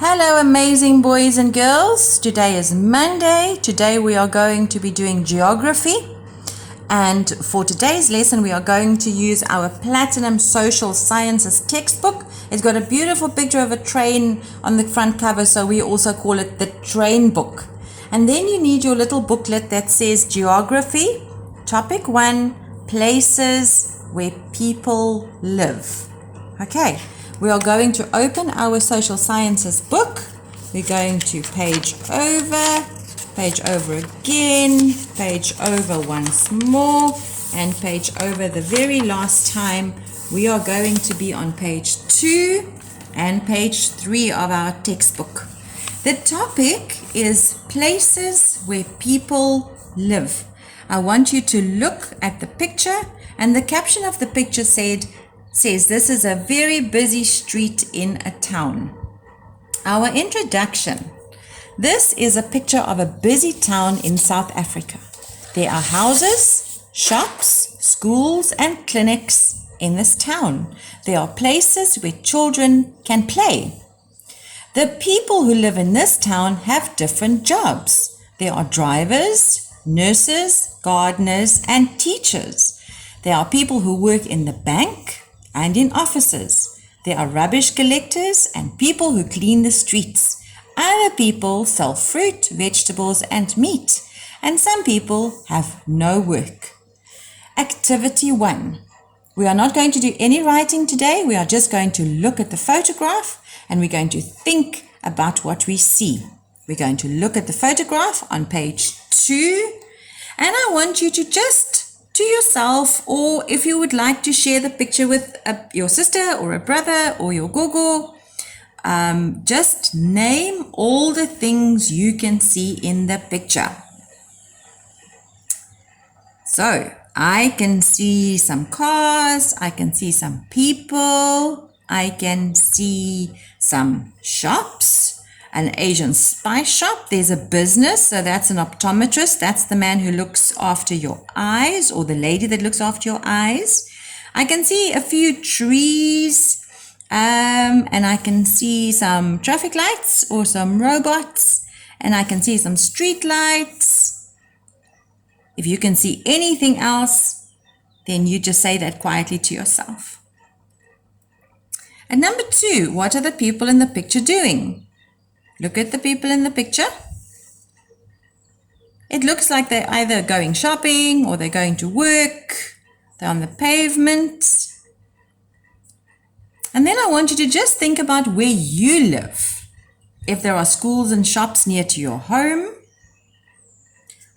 Hello amazing boys and girls. Today is Monday. Today we are going to be doing geography. And for today's lesson we are going to use our Platinum Social Sciences textbook. It's got a beautiful picture of a train on the front cover, so we also call it the train book. And then you need your little booklet that says Geography, Topic 1, Places where people live. Okay. We are going to open our social sciences book. We're going to page over again, page over once more, and page over the very last time. We are going to be on page 2 and page 3 of our textbook. The topic is places where people live. I want you to look at the picture, and the caption of the picture says this is a very busy street in a town. Our introduction. This is a picture of a busy town in South Africa. There are houses, shops, schools and clinics in this town. There are places where children can play. The people who live in this town have different jobs. There are drivers, nurses, gardeners and teachers. There are people who work in the bank and in offices. There are rubbish collectors and people who clean the streets. Other people sell fruit, vegetables and meat. And some people have no work. Activity 1. We are not going to do any writing today. We are just going to look at the photograph and we're going to think about what we see. We're going to look at the photograph on page 2. And I want you to just to yourself, or if you would like to share the picture with your sister or a brother or your gogo, just name all the things you can see in the picture. So I can see some cars, I can see some people, I can see some shops, an Asian spice shop. There's a business, so that's an optometrist. That's the man who looks after your eyes, or the lady that looks after your eyes. I can see a few trees, and I can see some traffic lights or some robots, and I can see some street lights. If you can see anything else, then you just say that quietly to yourself. And number 2, what are the people in the picture doing? Look at the people in the picture. It looks like they're either going shopping or they're going to work. They're on the pavement. And then I want you to just think about where you live. If there are schools and shops near to your home,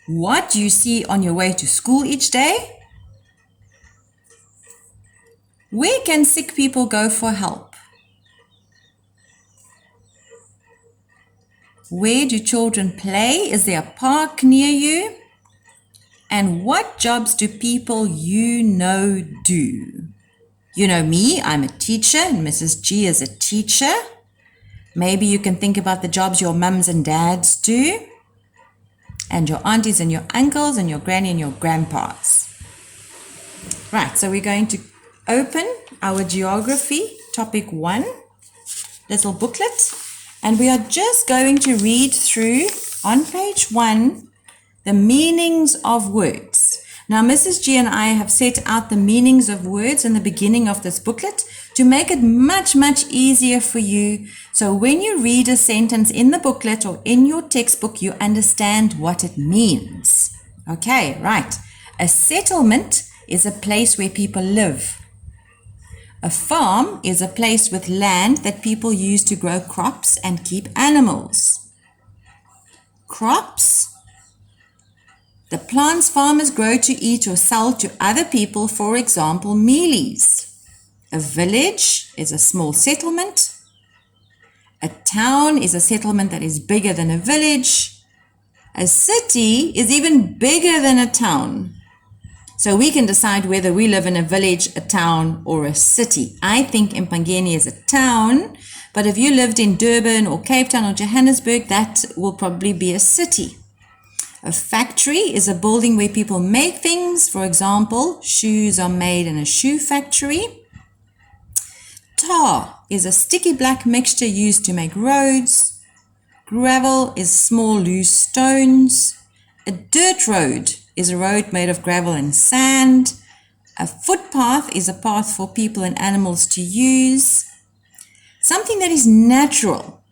what do you see on your way to school each day? Where can sick people go for help? Where do children play? Is there a park near you? And what jobs do people you know do? You know me, I'm a teacher, and Mrs. G is a teacher. Maybe you can think about the jobs your mums and dads do, and your aunties and your uncles and your granny and your grandpas. Right, so we're going to open our geography, topic 1, little booklet. And we are just going to read through on page 1 the meanings of words. Now, Mrs. G and I have set out the meanings of words in the beginning of this booklet to make it much, much easier for you. So when you read a sentence in the booklet or in your textbook, you understand what it means. Okay, right. A settlement is a place where people live. A farm is a place with land that people use to grow crops and keep animals. Crops. The plants farmers grow to eat or sell to other people, for example, mealies. A village is a small settlement. A town is a settlement that is bigger than a village. A city is even bigger than a town. So we can decide whether we live in a village, a town, or a city. I think Mpangeni is a town, but if you lived in Durban or Cape Town or Johannesburg, that will probably be a city. A factory is a building where people make things. For example, shoes are made in a shoe factory. Tar is a sticky black mixture used to make roads. Gravel is small loose stones. A dirt road is a road made of gravel and sand. A footpath is a path for people and animals to use. Something that is natural,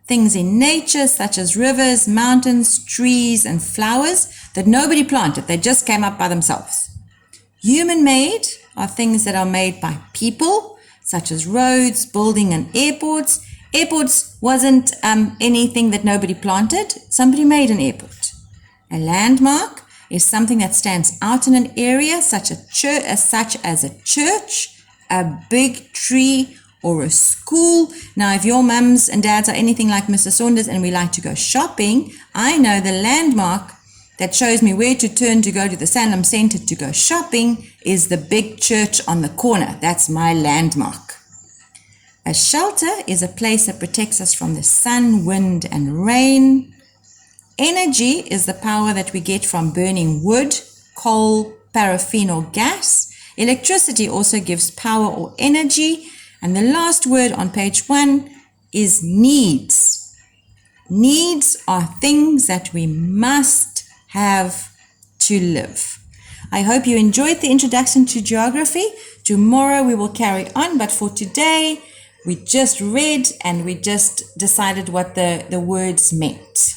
things in nature such as rivers, mountains, trees, and flowers that nobody planted, they just came up by themselves. Human-made are things that are made by people, such as roads, buildings, and airports. Airports wasn't anything that nobody planted. Somebody made an airport. A landmark is something that stands out in an area, such as a church, a big tree, or a school. Now, if your mums and dads are anything like Mr. Saunders and we like to go shopping, I know the landmark that shows me where to turn to go to the Sanlam Centre to go shopping is the big church on the corner. That's my landmark. A shelter is a place that protects us from the sun, wind, and rain. Energy is the power that we get from burning wood, coal, paraffin, or gas. Electricity also gives power or energy. And the last word on page 1 is needs. Needs are things that we must have to live. I hope you enjoyed the introduction to geography. Tomorrow we will carry on, but for today we just read and we just decided what the words meant.